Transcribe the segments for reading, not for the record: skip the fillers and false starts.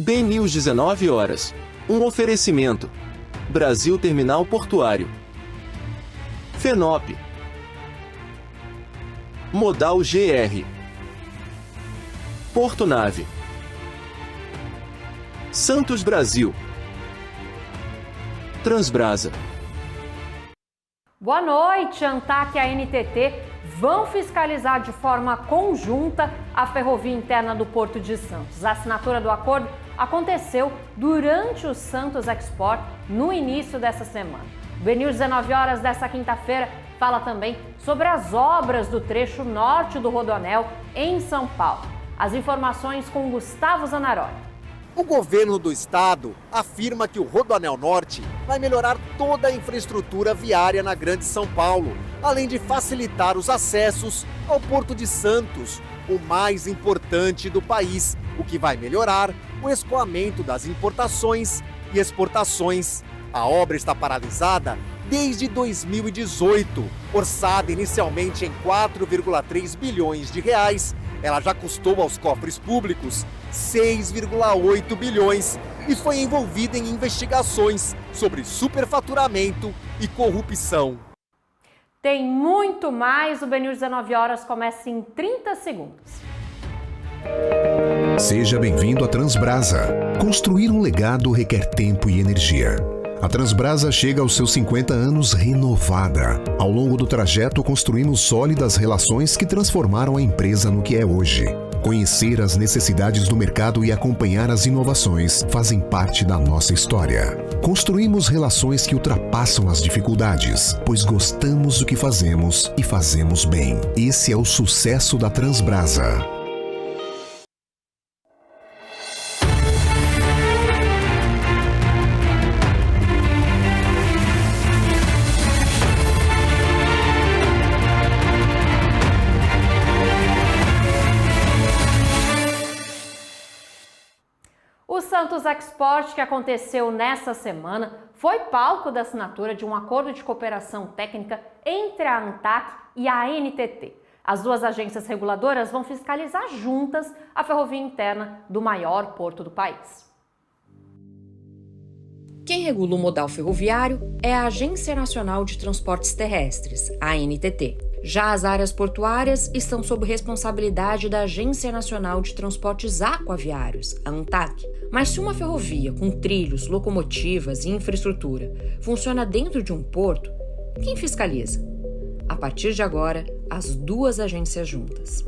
BNews 19 horas. Um oferecimento. Brasil Terminal Portuário. FENOP. Modal GR. Porto Nave. Santos Brasil. Transbrasa. Boa noite, ANTAQ e a NTT vão fiscalizar de forma conjunta a ferrovia interna do Porto de Santos. A assinatura do acordo aconteceu durante o Santos Export no início dessa semana. O BNews 19 horas dessa quinta-feira fala também sobre as obras do trecho norte do Rodoanel em São Paulo. As informações com Gustavo Zanaroli. O governo do estado afirma que o Rodoanel Norte vai melhorar toda a infraestrutura viária na Grande São Paulo, além de facilitar os acessos ao Porto de Santos, o mais importante do país, o que vai melhorar o escoamento das importações e exportações. A obra está paralisada desde 2018, orçada inicialmente em 4,3 bilhões de reais. Ela já custou aos cofres públicos 6,8 bilhões e foi envolvida em investigações sobre superfaturamento e corrupção. Tem muito mais, o BNews 19 horas começa em 30 segundos. Seja bem-vindo à Transbrasa. Construir um legado requer tempo e energia. A Transbrasa chega aos seus 50 anos renovada. Ao longo do trajeto, construímos sólidas relações que transformaram a empresa no que é hoje. Conhecer as necessidades do mercado e acompanhar as inovações fazem parte da nossa história. Construímos relações que ultrapassam as dificuldades, pois gostamos do que fazemos e fazemos bem. Esse é o sucesso da Transbrasa. O Santos Export, que aconteceu nessa semana, foi palco da assinatura de um acordo de cooperação técnica entre a ANTAQ e a NTT. As duas agências reguladoras vão fiscalizar juntas a ferrovia interna do maior porto do país. Quem regula o modal ferroviário é a Agência Nacional de Transportes Terrestres, a ANTT. Já as áreas portuárias estão sob responsabilidade da Agência Nacional de Transportes Aquaviários, a ANTAQ. Mas se uma ferrovia com trilhos, locomotivas e infraestrutura funciona dentro de um porto, quem fiscaliza? A partir de agora, as duas agências juntas.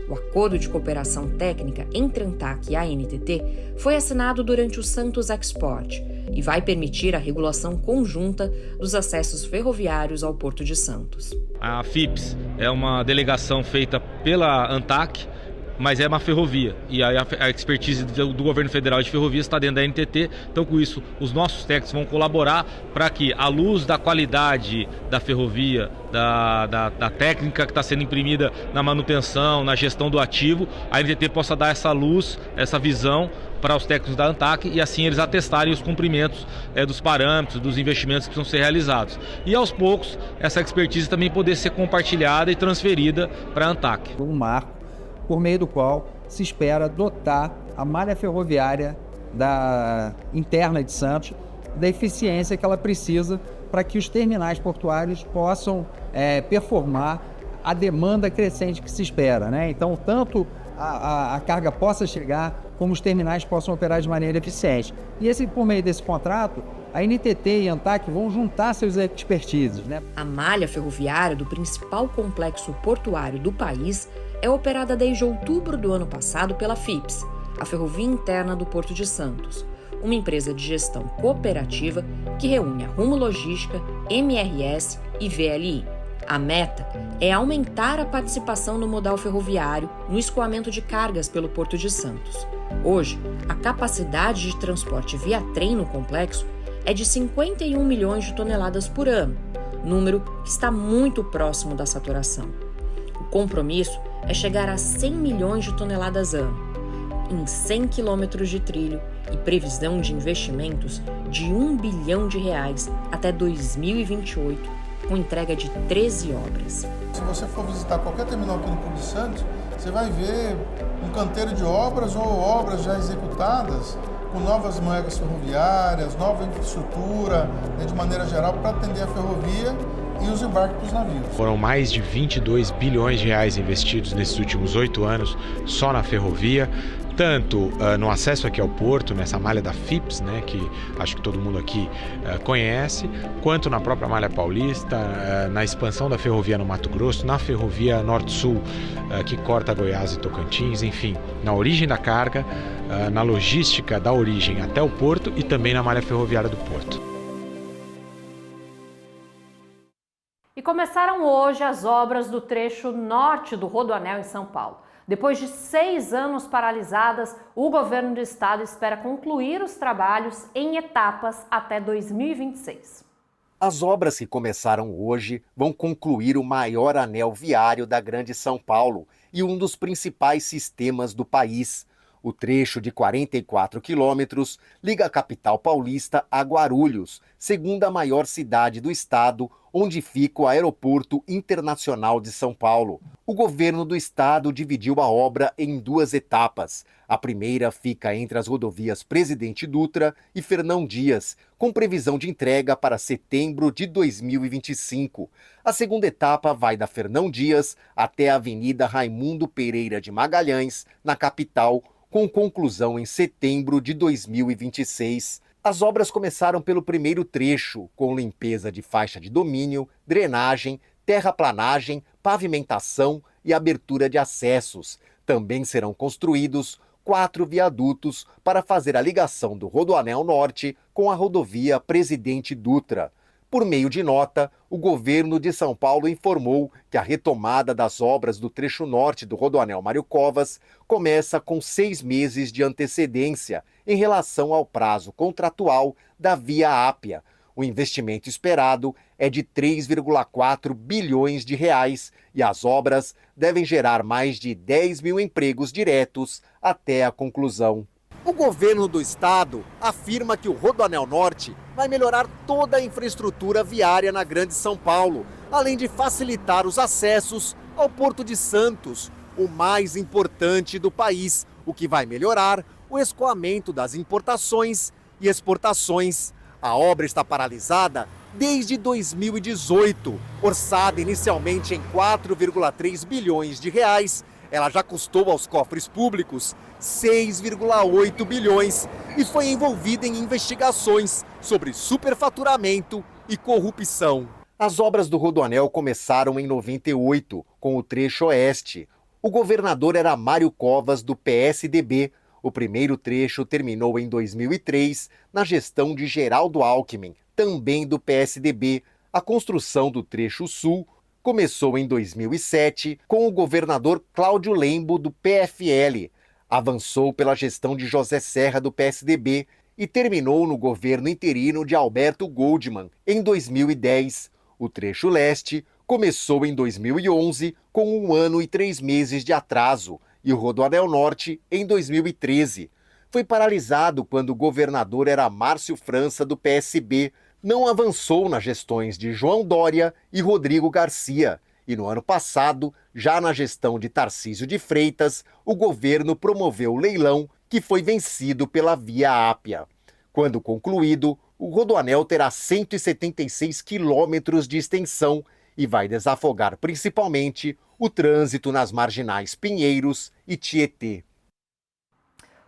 O acordo de cooperação técnica entre a ANTAQ e a ANTT foi assinado durante o Santos Export e vai permitir a regulação conjunta dos acessos ferroviários ao Porto de Santos. A FIPS é uma delegação feita pela ANTAQ, mas é uma ferrovia, e a expertise do governo federal de ferrovias está dentro da NTT, então com isso os nossos técnicos vão colaborar para que, à luz da qualidade da ferrovia, da técnica que está sendo imprimida na manutenção, na gestão do ativo, a NTT possa dar essa luz, essa visão para os técnicos da ANTAQ e assim eles atestarem os cumprimentos dos parâmetros, dos investimentos que precisam ser realizados. E aos poucos, essa expertise também poder ser compartilhada e transferida para a ANTAQ. Um marco por meio do qual se espera dotar a malha ferroviária interna de Santos da eficiência que ela precisa para que os terminais portuários possam performar a demanda crescente que se espera, né? Então, tanto a carga possa chegar, como os terminais possam operar de maneira eficiente. E por meio desse contrato, a NTT e a ANTAQ vão juntar seus expertises, né? A malha ferroviária do principal complexo portuário do país é operada desde outubro do ano passado pela FIPS, a Ferrovia Interna do Porto de Santos, uma empresa de gestão cooperativa que reúne a Rumo Logística, MRS e VLI. A meta é aumentar a participação no modal ferroviário no escoamento de cargas pelo Porto de Santos. Hoje, a capacidade de transporte via trem no complexo é de 51 milhões de toneladas por ano, número que está muito próximo da saturação. O compromisso é chegar a 100 milhões de toneladas ano, em 100 quilômetros de trilho e previsão de investimentos de R$1 bilhão até 2028, com entrega de 13 obras. Se você for visitar qualquer terminal aqui no Porto de Santos, você vai ver um canteiro de obras ou obras já executadas com novas mangas ferroviárias, nova infraestrutura, de maneira geral, para atender a ferrovia e os embarques dos navios. Foram mais de 22 bilhões de reais investidos nesses últimos 8 anos só na ferrovia, tanto no acesso aqui ao porto, nessa malha da FIPS, né, que acho que todo mundo aqui conhece, quanto na própria malha paulista, na expansão da ferrovia no Mato Grosso, na ferrovia Norte-Sul, que corta Goiás e Tocantins, enfim, na origem da carga, na logística da origem até o porto e também na malha ferroviária do porto. E começaram hoje as obras do trecho norte do Rodoanel em São Paulo. Depois de 6 anos paralisadas, o governo do estado espera concluir os trabalhos em etapas até 2026. As obras que começaram hoje vão concluir o maior anel viário da Grande São Paulo e um dos principais sistemas do país. O trecho de 44 quilômetros liga a capital paulista a Guarulhos, segunda maior cidade do estado, onde fica o Aeroporto Internacional de São Paulo. O governo do estado dividiu a obra em 2 etapas. A primeira fica entre as rodovias Presidente Dutra e Fernão Dias, com previsão de entrega para setembro de 2025. A segunda etapa vai da Fernão Dias até a Avenida Raimundo Pereira de Magalhães, na capital, com conclusão em setembro de 2026. As obras começaram pelo primeiro trecho, com limpeza de faixa de domínio, drenagem, terraplanagem, pavimentação e abertura de acessos. Também serão construídos 4 viadutos para fazer a ligação do Rodoanel Norte com a rodovia Presidente Dutra. Por meio de nota, o governo de São Paulo informou que a retomada das obras do trecho norte do Rodoanel Mário Covas começa com 6 meses de antecedência em relação ao prazo contratual da Via Ápia. O investimento esperado é de 3,4 bilhões de reais e as obras devem gerar mais de 10 mil empregos diretos até a conclusão. O governo do estado afirma que o Rodoanel Norte vai melhorar toda a infraestrutura viária na Grande São Paulo, além de facilitar os acessos ao Porto de Santos, o mais importante do país, o que vai melhorar o escoamento das importações e exportações. A obra está paralisada desde 2018, orçada inicialmente em 4,3 bilhões de reais. Ela já custou aos cofres públicos 6,8 bilhões e foi envolvida em investigações sobre superfaturamento e corrupção. As obras do Rodoanel começaram em 98, com o trecho oeste. O governador era Mário Covas, do PSDB. O primeiro trecho terminou em 2003, na gestão de Geraldo Alckmin, também do PSDB. A construção do trecho sul começou em 2007 com o governador Cláudio Lembo, do PFL. Avançou pela gestão de José Serra, do PSDB, e terminou no governo interino de Alberto Goldman, em 2010. O trecho leste começou em 2011, com 1 ano e 3 meses de atraso, e o Rodoanel Norte em 2013. Foi paralisado quando o governador era Márcio França, do PSB, não avançou nas gestões de João Dória e Rodrigo Garcia. E no ano passado, já na gestão de Tarcísio de Freitas, o governo promoveu o leilão que foi vencido pela Via Ápia. Quando concluído, o Rodoanel terá 176 quilômetros de extensão e vai desafogar principalmente o trânsito nas marginais Pinheiros e Tietê.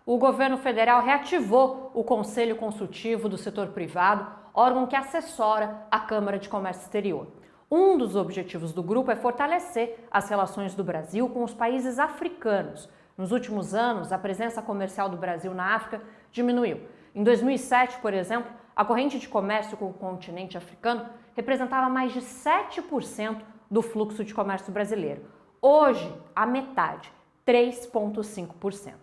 O governo federal reativou o Conselho Consultivo do Setor Privado, órgão que assessora a Câmara de Comércio Exterior. Um dos objetivos do grupo é fortalecer as relações do Brasil com os países africanos. Nos últimos anos, a presença comercial do Brasil na África diminuiu. Em 2007, por exemplo, a corrente de comércio com o continente africano representava mais de 7% do fluxo de comércio brasileiro. Hoje, a metade, 3,5%.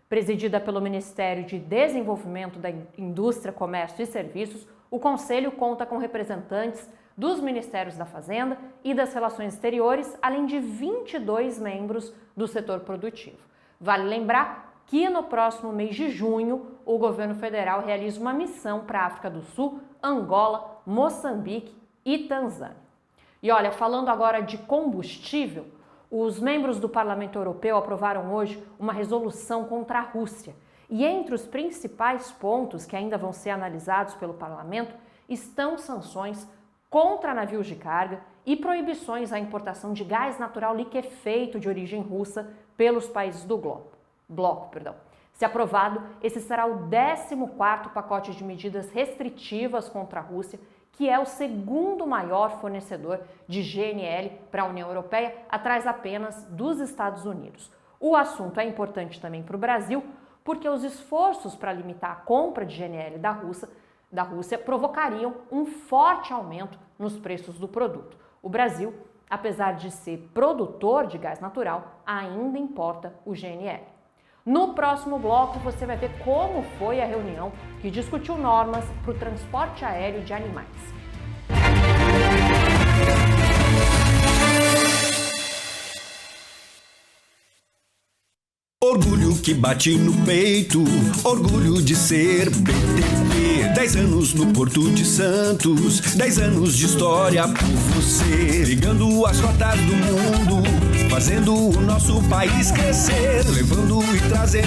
Presidida pelo Ministério de Desenvolvimento da Indústria, Comércio e Serviços, o Conselho conta com representantes dos Ministérios da Fazenda e das Relações Exteriores, além de 22 membros do setor produtivo. Vale lembrar que no próximo mês de junho, o governo federal realiza uma missão para a África do Sul, Angola, Moçambique e Tanzânia. E olha, falando agora de combustível, Os membros do Parlamento Europeu aprovaram hoje uma resolução contra a Rússia. E entre os principais pontos que ainda vão ser analisados pelo Parlamento estão sanções contra navios de carga e proibições à importação de gás natural liquefeito de origem russa pelos países do bloco. Se aprovado, esse será o 14º pacote de medidas restritivas contra a Rússia, que é o segundo maior fornecedor de GNL para a União Europeia, atrás apenas dos Estados Unidos. O assunto é importante também para o Brasil, porque os esforços para limitar a compra de GNL da Rússia provocariam um forte aumento nos preços do produto. O Brasil, apesar de ser produtor de gás natural, ainda importa o GNL. No próximo bloco, você vai ver como foi a reunião que discutiu normas para o transporte aéreo de animais. Orgulho que bate no peito, orgulho de ser BTP. 10 anos no Porto de Santos, 10 anos de história por você. Ligando as rotas do mundo, fazendo o nosso país crescer, levando e trazendo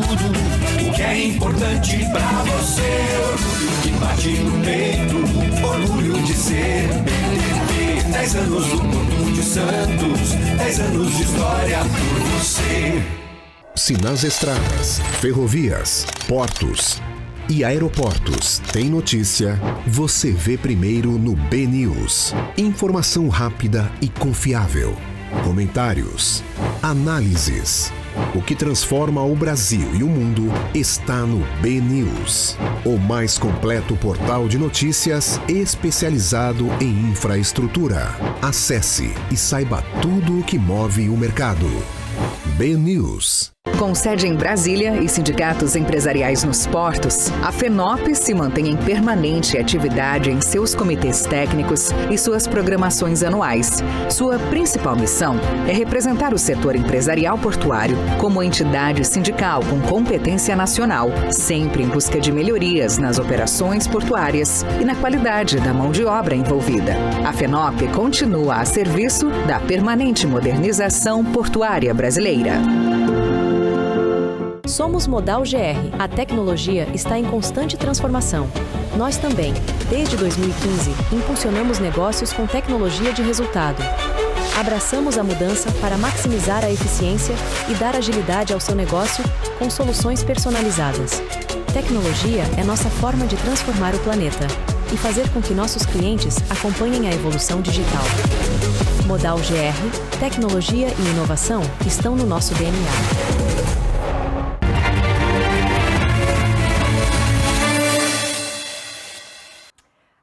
tudo o que é importante pra você. Orgulho que bate no peito, orgulho de ser BTP. 10 anos no Porto de Santos, 10 anos de história por você. Se nas estradas, ferrovias, portos e aeroportos tem notícia, você vê primeiro no BNews. Informação rápida e confiável. Comentários, análises. O que transforma o Brasil e o mundo está no BNews, o mais completo portal de notícias especializado em infraestrutura. Acesse e saiba tudo o que move o mercado. BNews. Com sede em Brasília e sindicatos empresariais nos portos, a FENOP se mantém em permanente atividade em seus comitês técnicos e suas programações anuais. Sua principal missão é representar o setor empresarial portuário como entidade sindical com competência nacional, sempre em busca de melhorias nas operações portuárias e na qualidade da mão de obra envolvida. A FENOP continua a serviço da permanente modernização portuária brasileira. Somos Modal GR. A tecnologia está em constante transformação. Nós também, desde 2015, impulsionamos negócios com tecnologia de resultado. Abraçamos a mudança para maximizar a eficiência e dar agilidade ao seu negócio com soluções personalizadas. Tecnologia é nossa forma de transformar o planeta e fazer com que nossos clientes acompanhem a evolução digital. Modal GR, tecnologia e inovação estão no nosso DNA.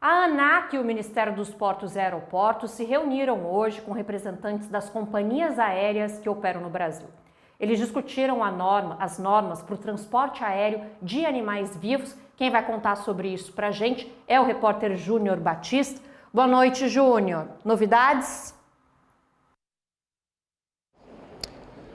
A ANAC e o Ministério dos Portos e Aeroportos se reuniram hoje com representantes das companhias aéreas que operam no Brasil. Eles discutiram as normas para o transporte aéreo de animais vivos. Quem vai contar sobre isso para a gente é o repórter Júnior Batista. Boa noite, Júnior. Novidades?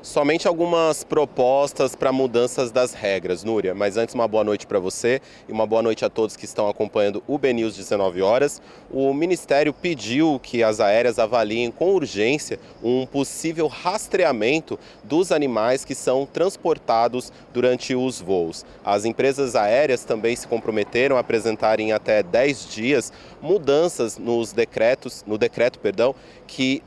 Somente algumas propostas para mudanças das regras, Núria. Mas antes, uma boa noite para você e uma boa noite a todos que estão acompanhando o BNews 19 horas. O Ministério pediu que as aéreas avaliem com urgência um possível rastreamento dos animais que são transportados durante os voos. As empresas aéreas também se comprometeram a apresentarem até 10 dias mudanças no decreto que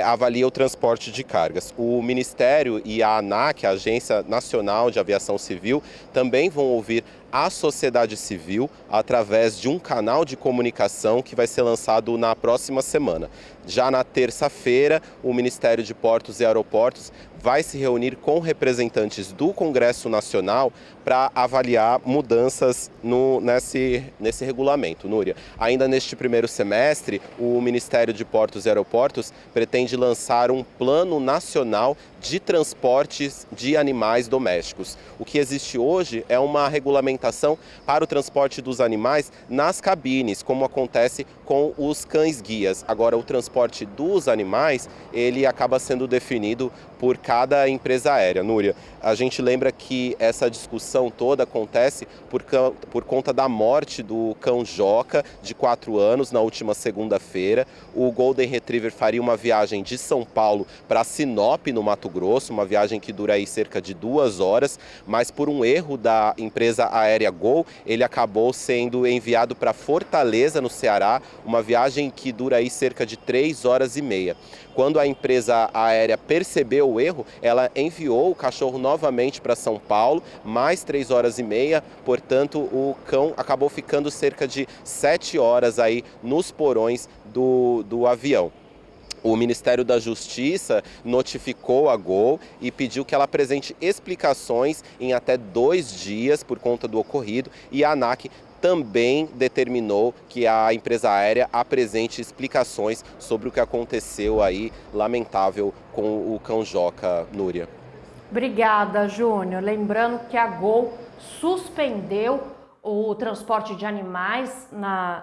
avalia o transporte de cargas. O Ministério e a ANAC, a Agência Nacional de Aviação Civil, também vão ouvir a sociedade civil através de um canal de comunicação que vai ser lançado na próxima semana. Já na terça-feira, o Ministério de Portos e Aeroportos vai se reunir com representantes do Congresso Nacional para avaliar mudanças nesse regulamento, Núria. Ainda neste primeiro semestre, o Ministério de Portos e Aeroportos pretende lançar um plano nacional de transportes de animais domésticos. O que existe hoje é uma regulamentação para o transporte dos animais nas cabines, como acontece com os cães-guias. Agora, o transporte dos animais, ele acaba sendo definido por cada empresa aérea. Núria, a gente lembra que essa discussão toda acontece por conta da morte do cão Joca, de 4 anos, na última segunda-feira. O Golden Retriever faria uma viagem de São Paulo para Sinop, no Mato Grosso, uma viagem que dura aí cerca de 2 horas, mas por um erro da empresa aérea Gol, ele acabou sendo enviado para Fortaleza, no Ceará, uma viagem que dura aí cerca de 3 horas e meia. Quando a empresa aérea percebeu o erro, ela enviou o cachorro novamente para São Paulo, mais 3 horas e meia, portanto o cão acabou ficando cerca de 7 horas aí nos porões do avião. O Ministério da Justiça notificou a Gol e pediu que ela apresente explicações em até 2 dias por conta do ocorrido, e a ANAC também determinou que a empresa aérea apresente explicações sobre o que aconteceu aí, lamentável, com o cão Joca, Núria. Obrigada, Júnior. Lembrando que a Gol suspendeu o transporte de animais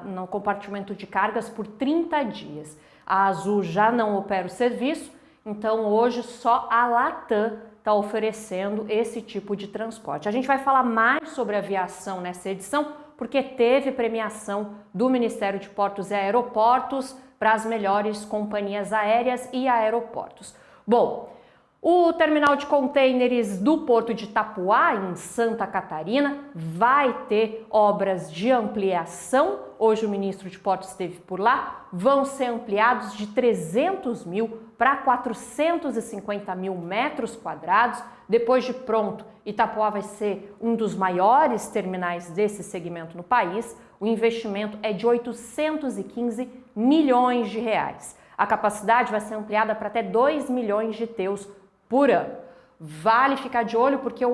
no compartimento de cargas por 30 dias. A Azul já não opera o serviço, então hoje só a Latam está oferecendo esse tipo de transporte. A gente vai falar mais sobre aviação nessa edição, porque teve premiação do Ministério de Portos e Aeroportos para as melhores companhias aéreas e aeroportos. Bom, o terminal de contêineres do Porto de Itapuá, em Santa Catarina, vai ter obras de ampliação. Hoje o ministro de Portos esteve por lá. Vão ser ampliados de 300 mil para 450 mil metros quadrados. Depois de pronto, Itapuá vai ser um dos maiores terminais desse segmento no país. O investimento é de 815 milhões de reais. A capacidade vai ser ampliada para até 2 milhões de TEUs por ano. Vale ficar de olho porque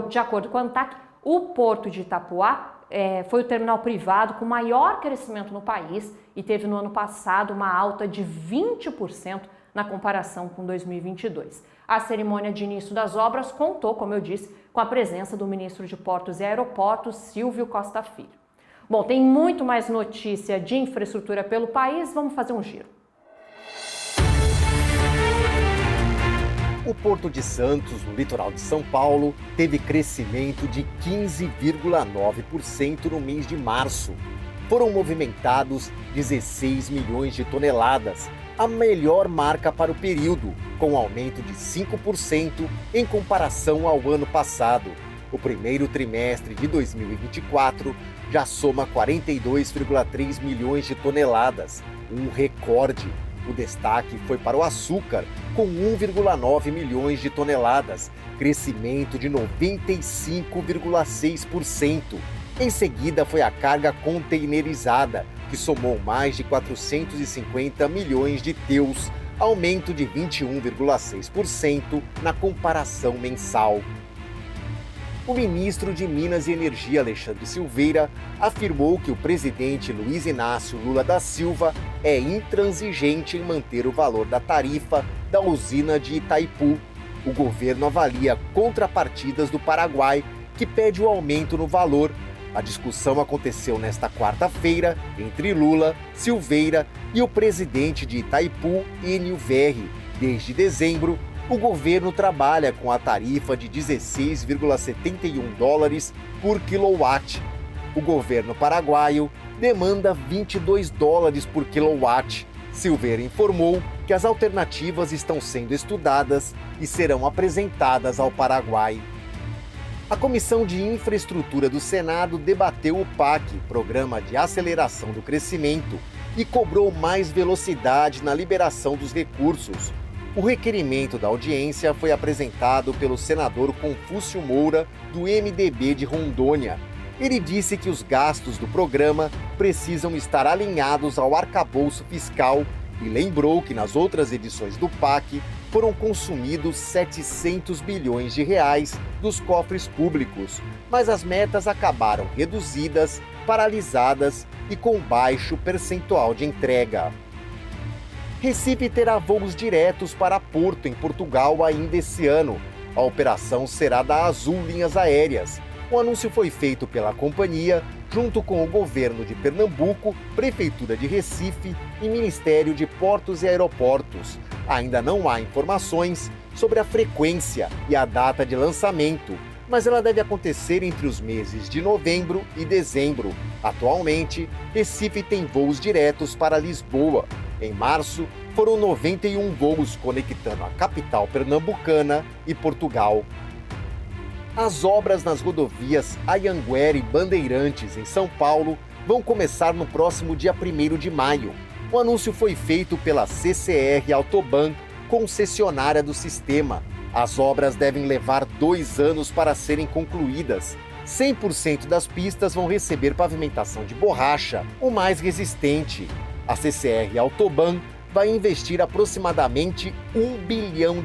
de acordo com a ANTAC, o Porto de Itapuá foi o terminal privado com maior crescimento no país e teve no ano passado uma alta de 20% na comparação com 2022. A cerimônia de início das obras contou, como eu disse, com a presença do ministro de Portos e Aeroportos, Silvio Costa Filho. Bom, tem muito mais notícia de infraestrutura pelo país, vamos fazer um giro. O Porto de Santos, no litoral de São Paulo, teve crescimento de 15,9% no mês de março. Foram movimentados 16 milhões de toneladas, a melhor marca para o período, com aumento de 5% em comparação ao ano passado. O primeiro trimestre de 2024 já soma 42,3 milhões de toneladas, um recorde. O destaque foi para o açúcar, com 1,9 milhões de toneladas, crescimento de 95,6%. Em seguida foi a carga containerizada, que somou mais de 450 milhões de TEUs, aumento de 21,6% na comparação mensal. O ministro de Minas e Energia, Alexandre Silveira, afirmou que o presidente Luiz Inácio Lula da Silva é intransigente em manter o valor da tarifa da usina de Itaipu. O governo avalia contrapartidas do Paraguai, que pede o aumento no valor. A discussão aconteceu nesta quarta-feira entre Lula, Silveira e o presidente de Itaipu, Enio Verri. Desde dezembro, o governo trabalha com a tarifa de 16,71 dólares por quilowatt. O governo paraguaio demanda 22 dólares por quilowatt. Silveira informou que as alternativas estão sendo estudadas e serão apresentadas ao Paraguai. A Comissão de Infraestrutura do Senado debateu o PAC, Programa de Aceleração do Crescimento, e cobrou mais velocidade na liberação dos recursos. O requerimento da audiência foi apresentado pelo senador Confúcio Moura, do MDB de Rondônia. Ele disse que os gastos do programa precisam estar alinhados ao arcabouço fiscal e lembrou que nas outras edições do PAC foram consumidos 700 bilhões de reais dos cofres públicos, mas as metas acabaram reduzidas, paralisadas e com baixo percentual de entrega. Recife terá voos diretos para Porto, em Portugal, ainda esse ano. A operação será da Azul Linhas Aéreas. O anúncio foi feito pela companhia, junto com o governo de Pernambuco, Prefeitura de Recife e Ministério de Portos e Aeroportos. Ainda não há informações sobre a frequência e a data de lançamento, mas ela deve acontecer entre os meses de novembro e dezembro. Atualmente, Recife tem voos diretos para Lisboa. Em março, foram 91 voos conectando a capital pernambucana e Portugal. As obras nas rodovias Anhanguera e Bandeirantes, em São Paulo, vão começar no próximo dia 1º de maio. O anúncio foi feito pela CCR Autoban, concessionária do sistema. As obras devem levar 2 anos para serem concluídas. 100% das pistas vão receber pavimentação de borracha, o mais resistente. A CCR Autoban vai investir aproximadamente R$1 bilhão.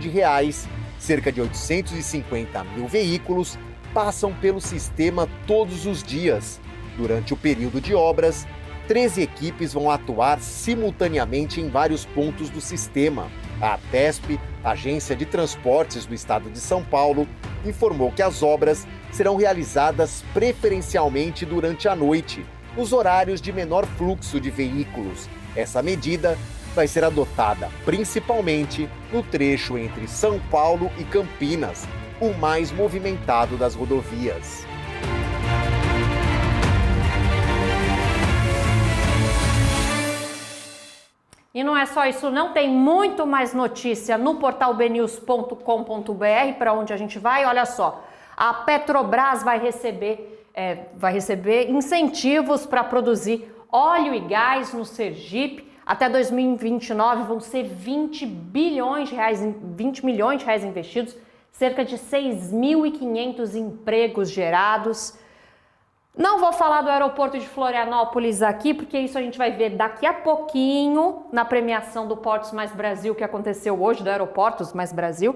Cerca de 850 mil veículos passam pelo sistema todos os dias. Durante o período de obras, 13 equipes vão atuar simultaneamente em vários pontos do sistema. A Artesp, Agência de Transportes do Estado de São Paulo, informou que as obras serão realizadas preferencialmente durante a noite, nos horários de menor fluxo de veículos. Essa medida vai ser adotada principalmente no trecho entre São Paulo e Campinas, o mais movimentado das rodovias. E não é só isso, não, tem muito mais notícia no portal bnews.com.br, para onde a gente vai. Olha só, a Petrobras vai receber incentivos para produzir óleo e gás no Sergipe. Até 2029 vão ser 20 milhões de reais investidos, cerca de 6.500 empregos gerados. Não vou falar do aeroporto de Florianópolis aqui, porque isso a gente vai ver daqui a pouquinho na premiação do Portos Mais Brasil, que aconteceu hoje, do Aeroportos Mais Brasil.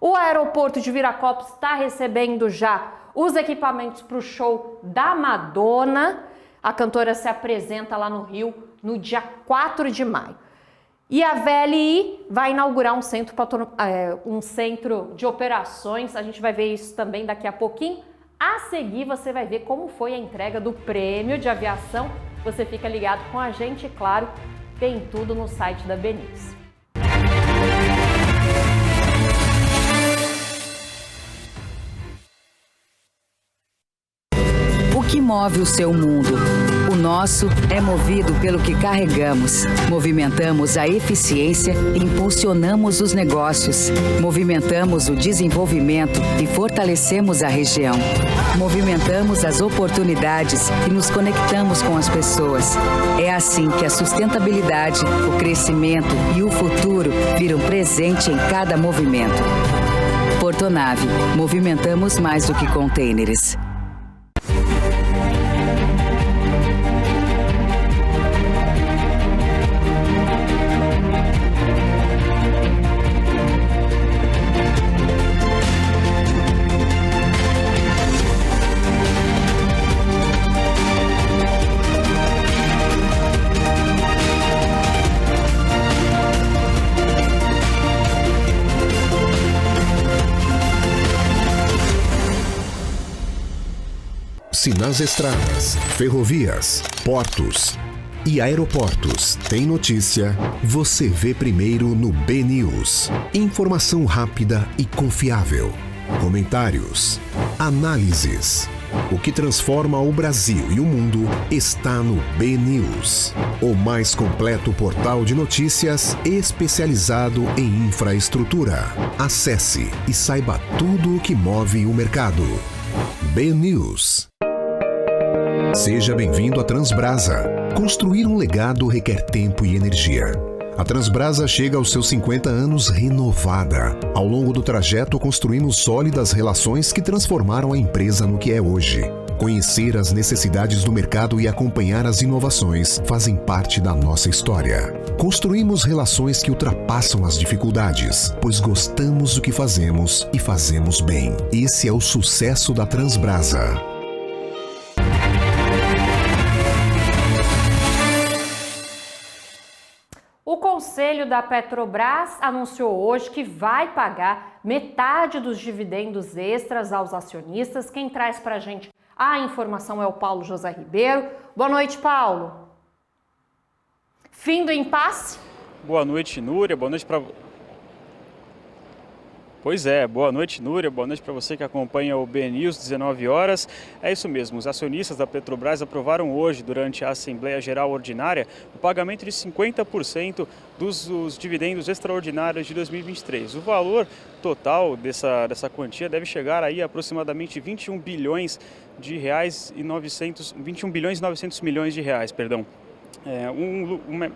O aeroporto de Viracopos está recebendo já os equipamentos para o show da Madonna. A cantora se apresenta lá no Rio no dia 4 de maio. E a VLI vai inaugurar um centro de operações. A gente vai ver isso também daqui a pouquinho. A seguir você vai ver como foi a entrega do prêmio de aviação. Você fica ligado com a gente, e claro, tem tudo no site da BNews. O que move o seu mundo? O nosso é movido pelo que carregamos. Movimentamos a eficiência e impulsionamos os negócios. Movimentamos o desenvolvimento e fortalecemos a região. Movimentamos as oportunidades e nos conectamos com as pessoas. É assim que a sustentabilidade, o crescimento e o futuro viram presente em cada movimento. Portonave, movimentamos mais do que contêineres. Se nas estradas, ferrovias, portos e aeroportos tem notícia, você vê primeiro no BNews. Informação rápida e confiável. Comentários. Análises. O que transforma o Brasil e o mundo está no BNews, o mais completo portal de notícias especializado em infraestrutura. Acesse e saiba tudo o que move o mercado. BNews. Seja bem-vindo à Transbrasa. Construir um legado requer tempo e energia. A Transbrasa chega aos seus 50 anos renovada. Ao longo do trajeto, construímos sólidas relações que transformaram a empresa no que é hoje. Conhecer as necessidades do mercado e acompanhar as inovações fazem parte da nossa história. Construímos relações que ultrapassam as dificuldades, pois gostamos do que fazemos e fazemos bem. Esse é o sucesso da Transbrasa. O Conselho da Petrobras anunciou hoje que vai pagar metade dos dividendos extras aos acionistas. Quem traz para a gente a informação é o Paulo José Ribeiro. Boa noite, Paulo. Fim do impasse? Boa noite, Núria. Boa noite para... Pois é, boa noite, Núria, boa noite para você que acompanha o BNews 19 horas. É isso mesmo, os acionistas da Petrobras aprovaram hoje, durante a Assembleia Geral Ordinária, o pagamento de 50% dos dividendos extraordinários de 2023. O valor total dessa quantia deve chegar aí a aproximadamente 21 bilhões e 900 milhões de reais, perdão.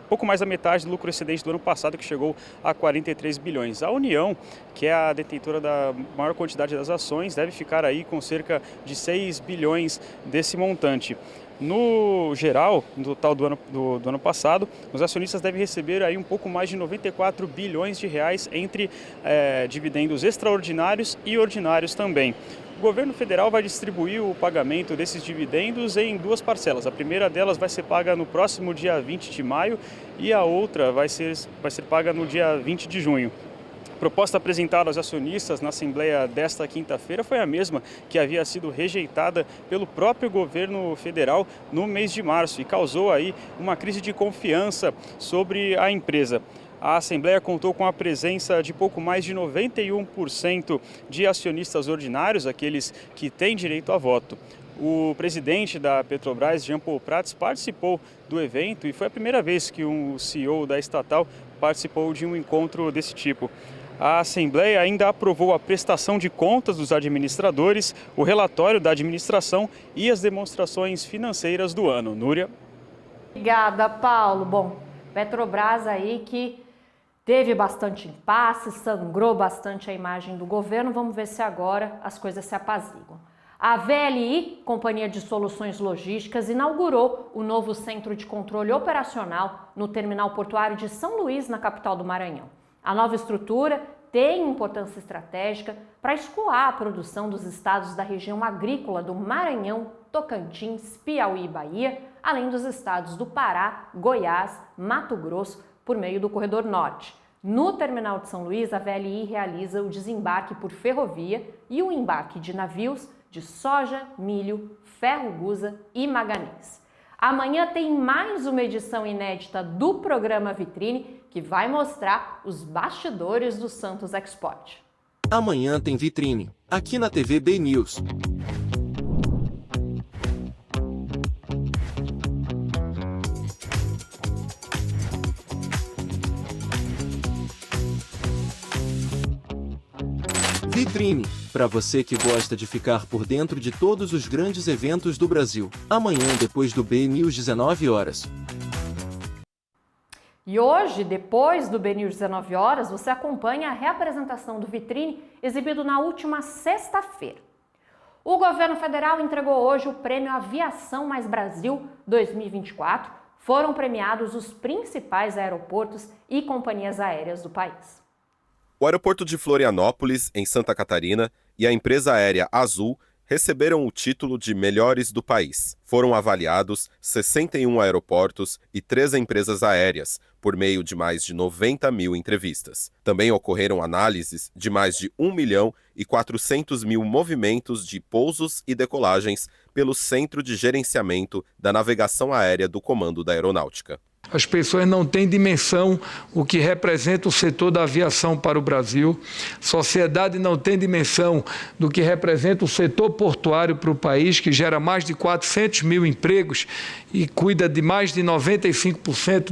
Pouco mais da metade do lucro excedente do ano passado, que chegou a 43 bilhões. A União, que é a detentora da maior quantidade das ações, deve ficar aí com cerca de 6 bilhões desse montante. No geral, no total do ano passado, os acionistas devem receber aí um pouco mais de 94 bilhões de reais entre dividendos extraordinários e ordinários também. O governo federal vai distribuir o pagamento desses dividendos em duas parcelas. A primeira delas vai ser paga no próximo dia 20 de maio e a outra vai ser paga no dia 20 de junho. A proposta apresentada aos acionistas na Assembleia desta quinta-feira foi a mesma que havia sido rejeitada pelo próprio governo federal no mês de março e causou aí uma crise de confiança sobre a empresa. A Assembleia contou com a presença de pouco mais de 91% de acionistas ordinários, aqueles que têm direito a voto. O presidente da Petrobras, Jean Paul Prats, participou do evento e foi a primeira vez que um CEO da estatal participou de um encontro desse tipo. A Assembleia ainda aprovou a prestação de contas dos administradores, o relatório da administração e as demonstrações financeiras do ano. Núria. Obrigada, Paulo. Bom, Petrobras aí que teve bastante impasse, sangrou bastante a imagem do governo. Vamos ver se agora as coisas se apaziguam. A VLI, Companhia de Soluções Logísticas, inaugurou o novo centro de controle operacional no terminal portuário de São Luís, na capital do Maranhão. A nova estrutura tem importância estratégica para escoar a produção dos estados da região agrícola do Maranhão, Tocantins, Piauí e Bahia, além dos estados do Pará, Goiás, Mato Grosso, por meio do Corredor Norte. No terminal de São Luís, a VLI realiza o desembarque por ferrovia e o embarque de navios de soja, milho, ferro-gusa e manganês. Amanhã tem mais uma edição inédita do programa Vitrine, que vai mostrar os bastidores do Santos Export. Amanhã tem Vitrine, aqui na TV BNews. Vitrine, para você que gosta de ficar por dentro de todos os grandes eventos do Brasil. Amanhã, depois do BNews 19 horas. E hoje, depois do BNews 19 horas, você acompanha a reapresentação do Vitrine exibido na última sexta-feira. O governo federal entregou hoje o Prêmio Aviação Mais Brasil 2024. Foram premiados os principais aeroportos e companhias aéreas do país. O aeroporto de Florianópolis, em Santa Catarina, e a empresa aérea Azul receberam o título de melhores do país. Foram avaliados 61 aeroportos e 3 empresas aéreas, por meio de mais de 90 mil entrevistas. Também ocorreram análises de mais de 1.400.000 movimentos de pousos e decolagens pelo Centro de Gerenciamento da Navegação Aérea do Comando da Aeronáutica. As pessoas não têm dimensão o que representa o setor da aviação para o Brasil. A sociedade não tem dimensão do que representa o setor portuário para o país, que gera mais de 400 mil empregos e cuida de mais de 95%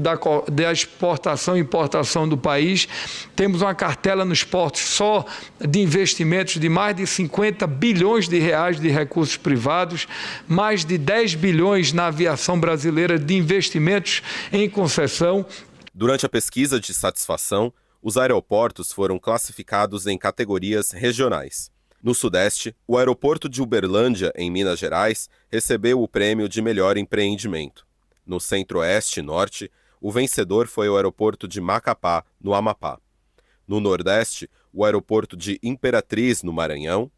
da exportação e importação do país. Temos uma cartela nos portos só de investimentos de mais de 50 bilhões de reais de recursos privados, mais de 10 bilhões na aviação brasileira de investimentos em concessão. Durante a pesquisa de satisfação, os aeroportos foram classificados em categorias regionais. No Sudeste, o aeroporto de Uberlândia, em Minas Gerais, recebeu o prêmio de melhor empreendimento. No Centro-Oeste e Norte, o vencedor foi o aeroporto de Macapá, no Amapá. No Nordeste, o aeroporto de Imperatriz, no Maranhão.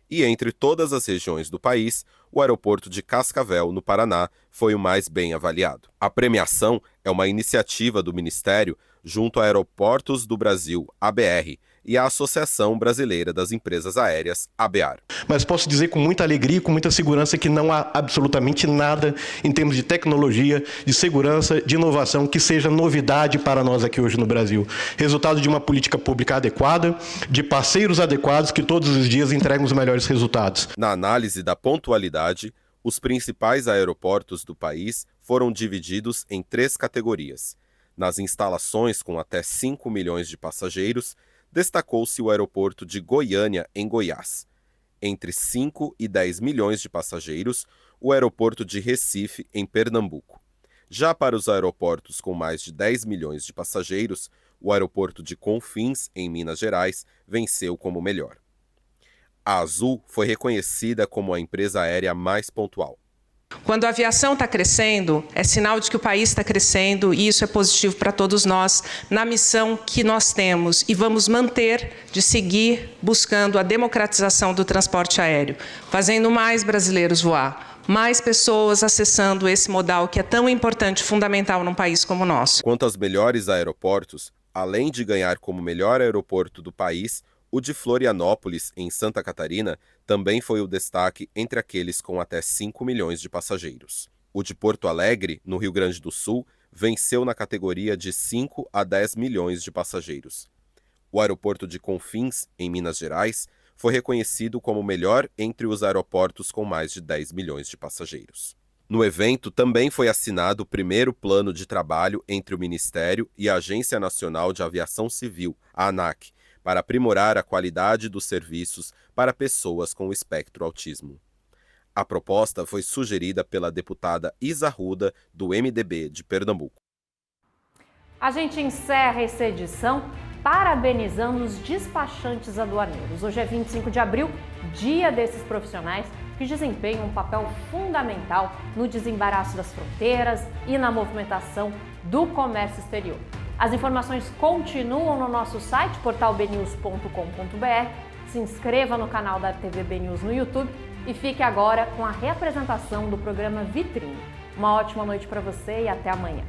E entre todas as regiões do país, o aeroporto de Cascavel, no Paraná, foi o mais bem avaliado. A premiação é uma iniciativa do Ministério junto a Aeroportos do Brasil, ABR, e a Associação Brasileira das Empresas Aéreas, ABAR. Mas posso dizer com muita alegria e com muita segurança que não há absolutamente nada em termos de tecnologia, de segurança, de inovação que seja novidade para nós aqui hoje no Brasil. Resultado de uma política pública adequada, de parceiros adequados que todos os dias entregam os melhores resultados. Na análise da pontualidade, os principais aeroportos do país foram divididos em 3 categorias. Nas instalações com até 5 milhões de passageiros, destacou-se o aeroporto de Goiânia, em Goiás. Entre 5 e 10 milhões de passageiros, o aeroporto de Recife, em Pernambuco. Já para os aeroportos com mais de 10 milhões de passageiros, o aeroporto de Confins, em Minas Gerais, venceu como melhor. A Azul foi reconhecida como a empresa aérea mais pontual. Quando a aviação está crescendo, é sinal de que o país está crescendo e isso é positivo para todos nós na missão que nós temos e vamos manter de seguir buscando a democratização do transporte aéreo, fazendo mais brasileiros voar, mais pessoas acessando esse modal que é tão importante e fundamental num país como o nosso. Quanto aos melhores aeroportos, além de ganhar como melhor aeroporto do país, o de Florianópolis, em Santa Catarina, também foi o destaque entre aqueles com até 5 milhões de passageiros. O de Porto Alegre, no Rio Grande do Sul, venceu na categoria de 5 a 10 milhões de passageiros. O aeroporto de Confins, em Minas Gerais, foi reconhecido como o melhor entre os aeroportos com mais de 10 milhões de passageiros. No evento, também foi assinado o primeiro plano de trabalho entre o Ministério e a Agência Nacional de Aviação Civil, a ANAC, para aprimorar a qualidade dos serviços para pessoas com o espectro autismo. A proposta foi sugerida pela deputada Isa Arruda, do MDB de Pernambuco. A gente encerra essa edição parabenizando os despachantes aduaneiros. Hoje é 25 de abril, dia desses profissionais que desempenham um papel fundamental no desembaraço das fronteiras e na movimentação do comércio exterior. As informações continuam no nosso site, portalbnews.com.br. Se inscreva no canal da TV BNews no YouTube e fique agora com a reapresentação do programa Vitrine. Uma ótima noite para você e até amanhã.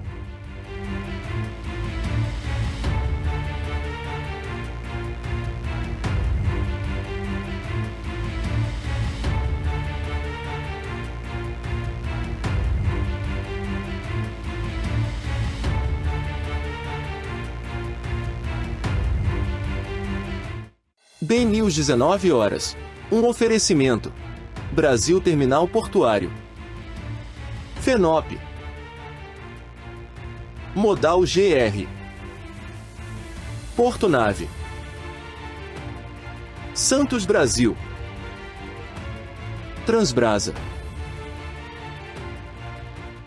BNews 19 horas. Um oferecimento. Brasil Terminal Portuário. FENOP. Modal GR. Porto Nave. Santos Brasil. Transbrasa.